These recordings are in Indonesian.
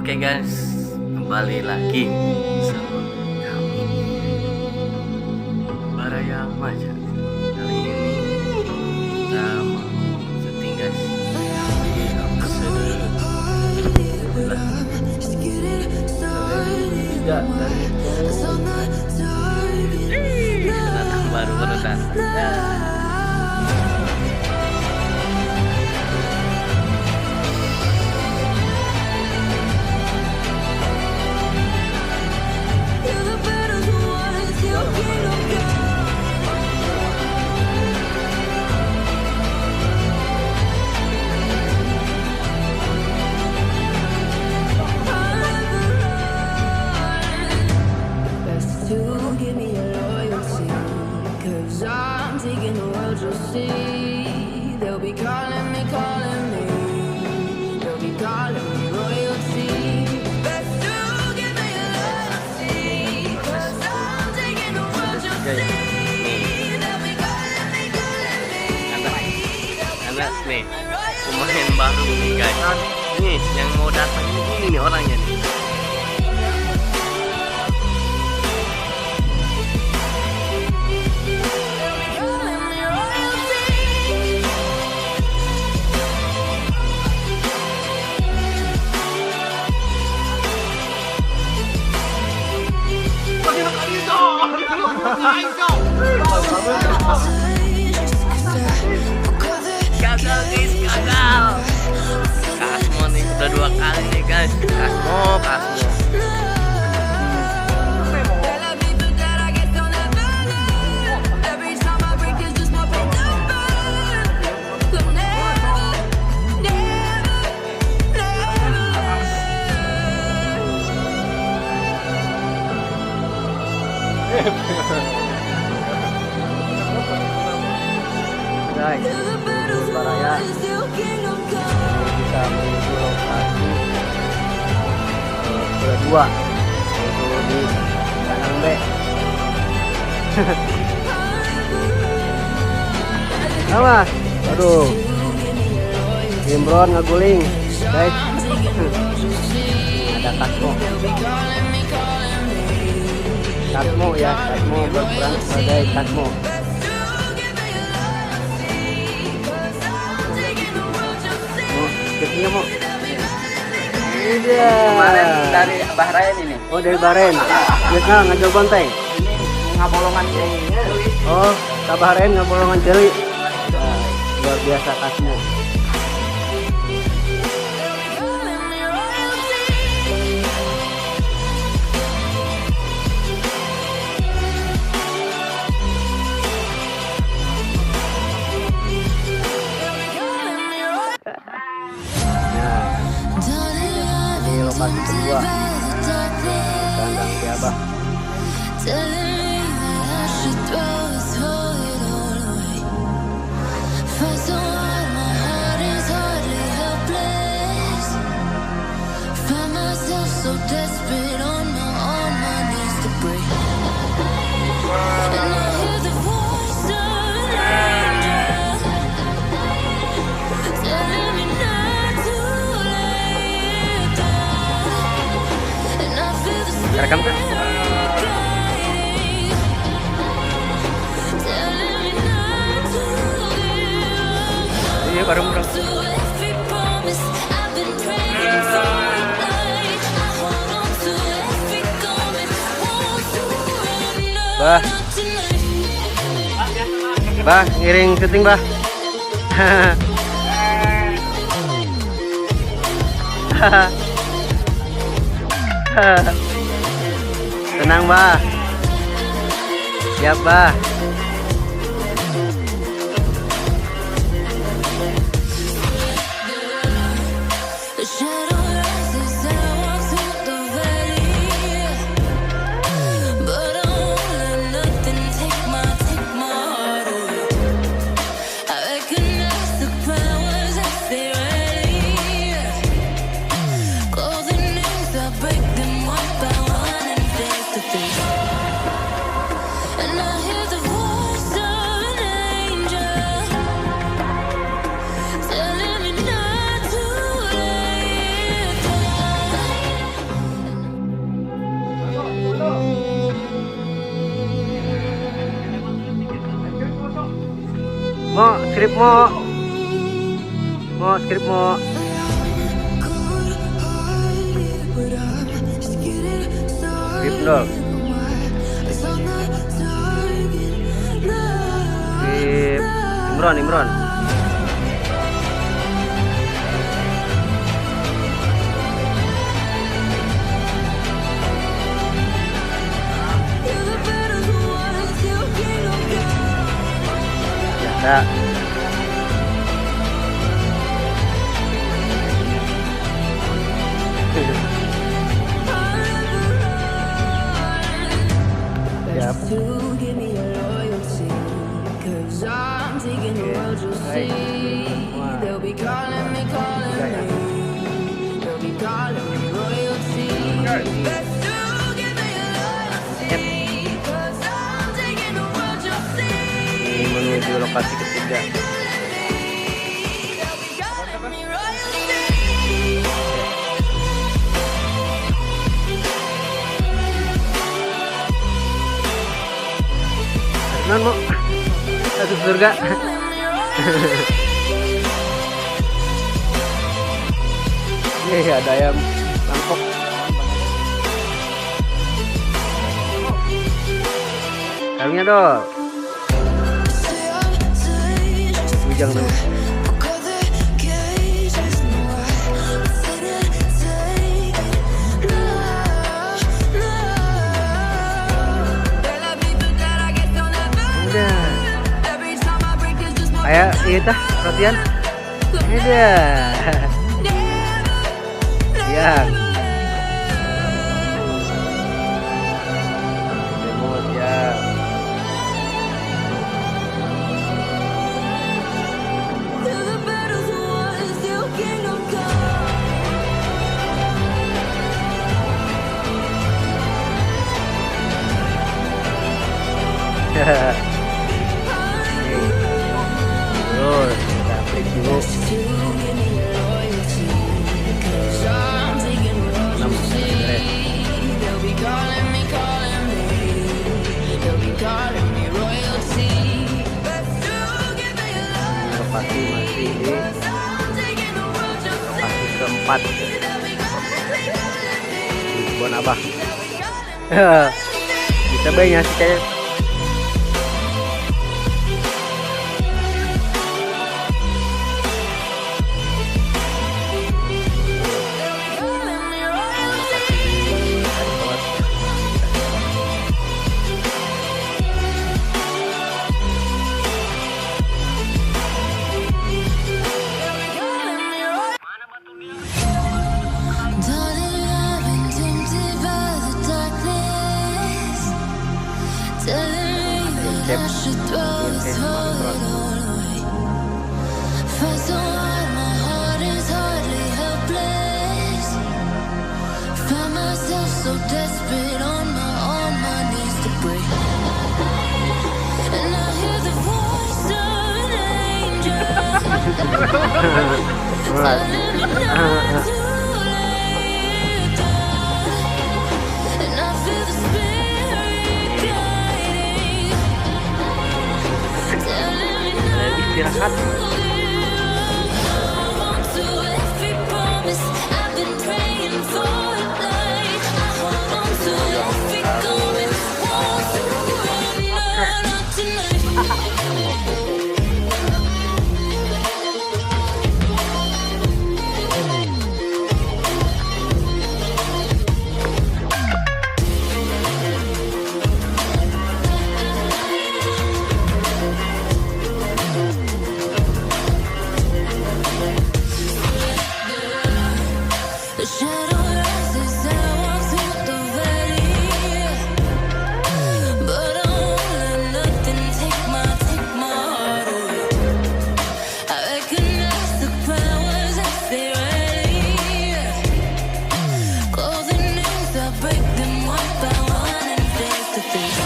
Oke guys, kembali lagi sama kami Baraya Maja. Kali ini kita mau syuting guys di episode tidak dari datang baru datang. They'll be calling me, they'll be calling me royalty. Best to give me loyalty, 'cause I'm taking the world you'll see. They'll be calling me, Anak nih, pemain baru nih guys. Nih yang mau datang ini nih orangnya nih. Gagal guys, gagal. Kasmo nih udah 2 kali nih guys. Kasmo. Guys, Baraya bisa menuju lokasi kedua yaitu di kanan B. Apa? Aduh, Imron ngeguling guys. Ada Kasmo ya, Kasmo berperan sebagai Kasmo. Kecilnya mau kemarin dari Bahrain ini. Oh dari Bahrain. Biasa ngajak banteng. Ngabolongan Oh ke Bahrain ngabolongan celi. Luar biasa Kasmo. Lokasi kedua kandang Siabah. Rekam kan? Iya bareng. Bah, ngiring syuting bah. Tenang bah, siap bah. Skrip mo skrip mo. Skrip dong. Skrip. Imron. Ya. Yap. Ini menuju lokasi ketiga. Non mau masuk surga. Ada ayam mangkok. Kalungnya dong. Bujang dong. Ayo, iya perhatian. Ada. Ya. Demot ya. Terus kita klik dulu. 6. Lokasi masih di lokasi keempat di kebun abah. Bisa banyak sih kayak. So desperate on my knees to break, and I hear the voice of an angel telling me not to lay down, and I feel the spirit guiding, telling me not to live. Hold on to every promise I've been praying for. The shadow rises and I walk through the valley, but I won't let nothing take my heart away. I recognize the powers as they rally, call the names, I break them one by one and face to face.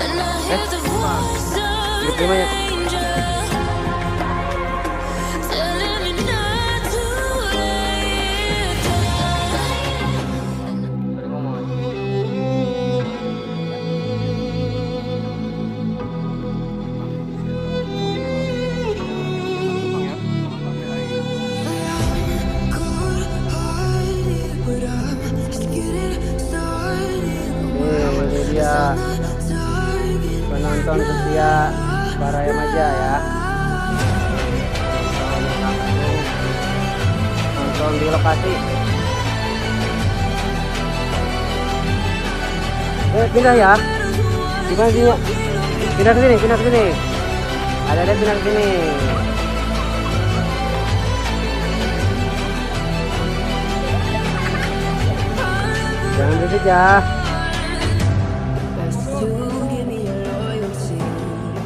And I hear the voice of an angel telling me not to lay down. penonton setia Baraya Maja ya. Nonton di lokasi. Pindah ya. Gimana sih? Pindah ke sini, pindah ke sini. Ada pindah ke sini. Jangan begitu ya. Best to give me your loyalty,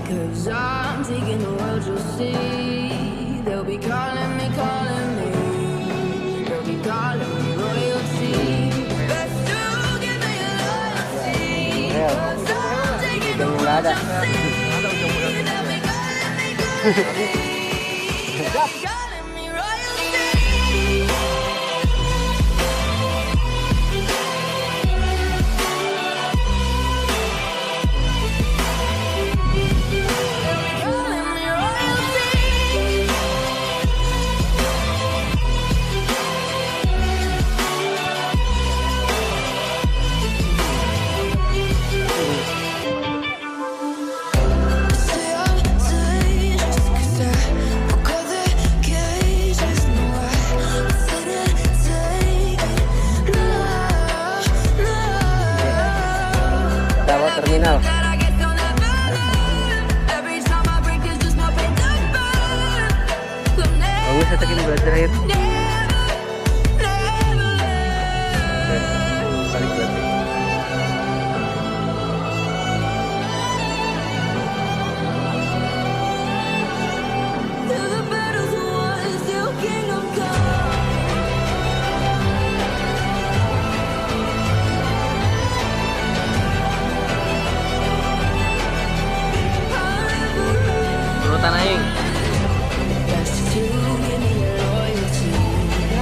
'cause I'm taking the world, you'll see. They'll be calling me, they'll be calling me royalty. Best to give me your loyalty, 'cause I'm taking the world, Ada. you'll see. They'll be calling me royalty. Calling me royalty. Lewat terminal. Bagus saya tekin belajar air. Balik belajar. Urutan aing. Calling me royalty. Best to give me your loyalty,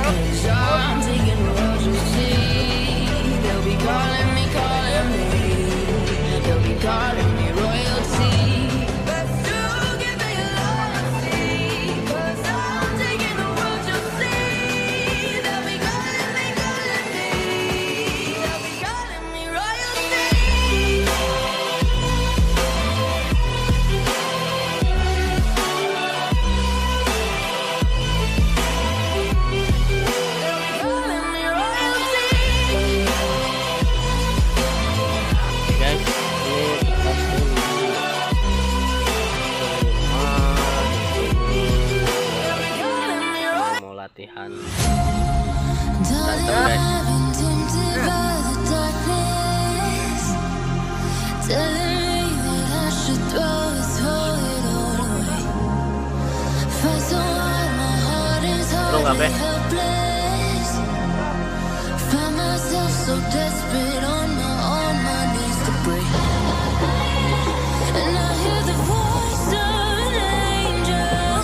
'cause I'm taking the world, you'll see. They'll be calling me, they'll be calling me royalty. Calling me royalty. Guys, mau latihan. Darling, guys. I've been tempted by the darkness, telling me that I should throw it all away. Fight so hard, my heart is Tolong, hard Abe. and helpless. Find myself so desperate on my knees to pray. And I hear the voice of an angel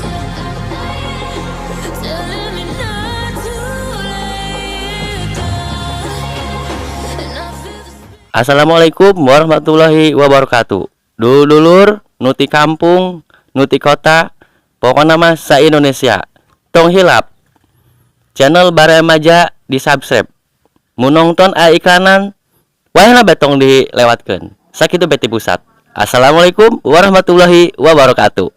telling me not to lay it down. And I feel the Assalamualaikum warahmatullahi wabarakatuh. Dulur, nuti kampung, nuti kota, pokoknya mah sa-Indonesia. Tong hilap. Channel Baraya Maja di subscribe. Mau nonton iklanan, wayahna betong dilewatkeun. Sakitu beti pusat. Assalamualaikum warahmatullahi wabarakatuh.